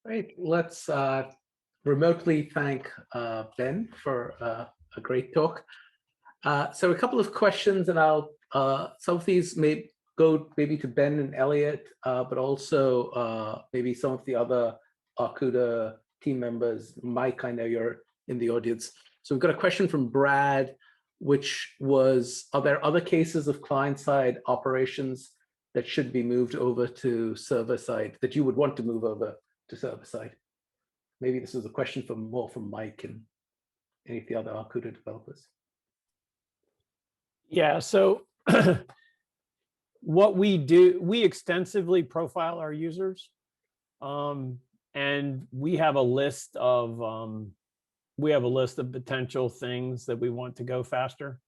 Great. Let's remotely thank Ben for a great talk. So a couple of questions, and I'll some of these may go maybe to Ben and Elliot, but also maybe some of the other Arkouda team members. Mike, I know you're in the audience. So we've got a question from Brad, which was, are there other cases of client-side operations that should be moved over to server-side, that you would want to move over to server-side? Maybe this is a question more from Mike and any of the other Arkouda developers. Yeah, so what we do, we extensively profile our users, and we have a list of potential things that we want to go faster.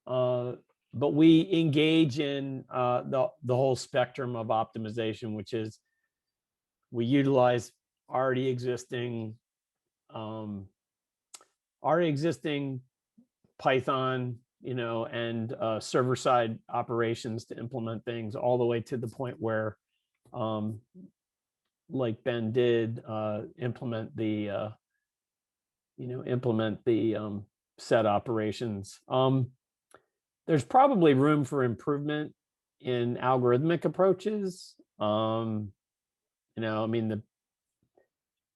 But we engage in the whole spectrum of optimization, which is we utilize already existing Python, and server-side operations to implement things all the way to the point where, like Ben did, implement the set operations. There's probably room for improvement in algorithmic approaches.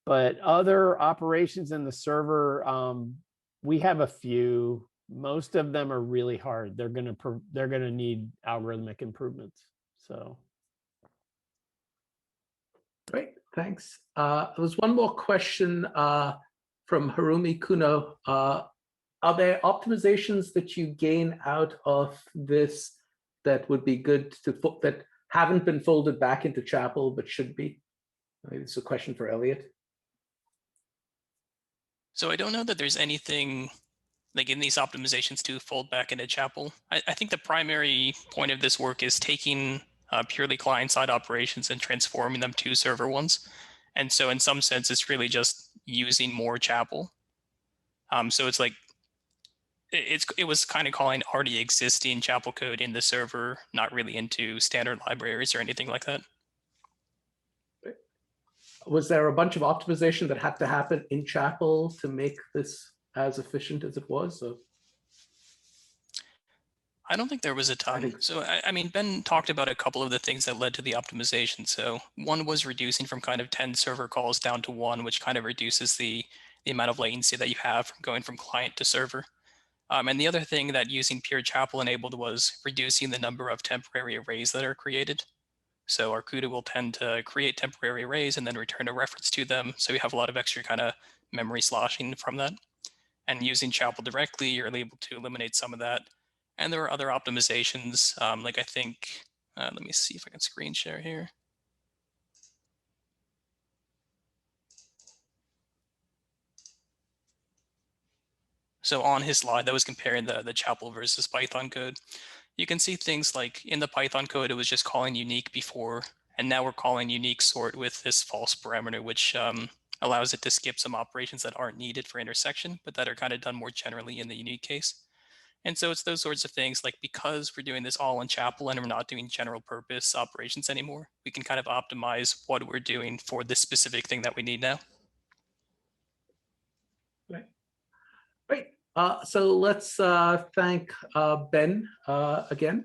But other operations in the server, we have a few. Most of them are really hard. They're gonna need algorithmic improvements. So. Great, thanks. There was one more question from Harumi Kuno. Are there optimizations that you gain out of this that would be good that haven't been folded back into Chapel but should be? Maybe it's a question for Elliot. So I don't know that there's anything like in these optimizations to fold back into Chapel. I think the primary point of this work is taking purely client-side operations and transforming them to server ones. And so in some sense, it's really just using more Chapel. So it's like, it was kind of calling already existing Chapel code in the server, not really into standard libraries or anything like that. Was there a bunch of optimization that had to happen in Chapel to make this as efficient as it was? So I don't think there was a ton. So I mean, Ben talked about a couple of the things that led to the optimization. So one was reducing from kind of 10 server calls down to 1, which kind of reduces the amount of latency that you have from going from client to server. And the other thing that using pure Chapel enabled was reducing the number of temporary arrays that are created. So Arkouda will tend to create temporary arrays and then return a reference to them. So we have a lot of extra kind of memory sloshing from that. And using Chapel directly, you're able to eliminate some of that. And there are other optimizations, like I think, let me see if I can screen share here. So on his slide, that was comparing the Chapel versus Python code. You can see things like in the Python code, it was just calling unique before, and now we're calling unique sort with this false parameter, which allows it to skip some operations that aren't needed for intersection, but that are kind of done more generally in the unique case. And so it's those sorts of things, like because we're doing this all in Chapel and we're not doing general purpose operations anymore, we can kind of optimize what we're doing for this specific thing that we need now. Right. Great. So let's thank Ben again.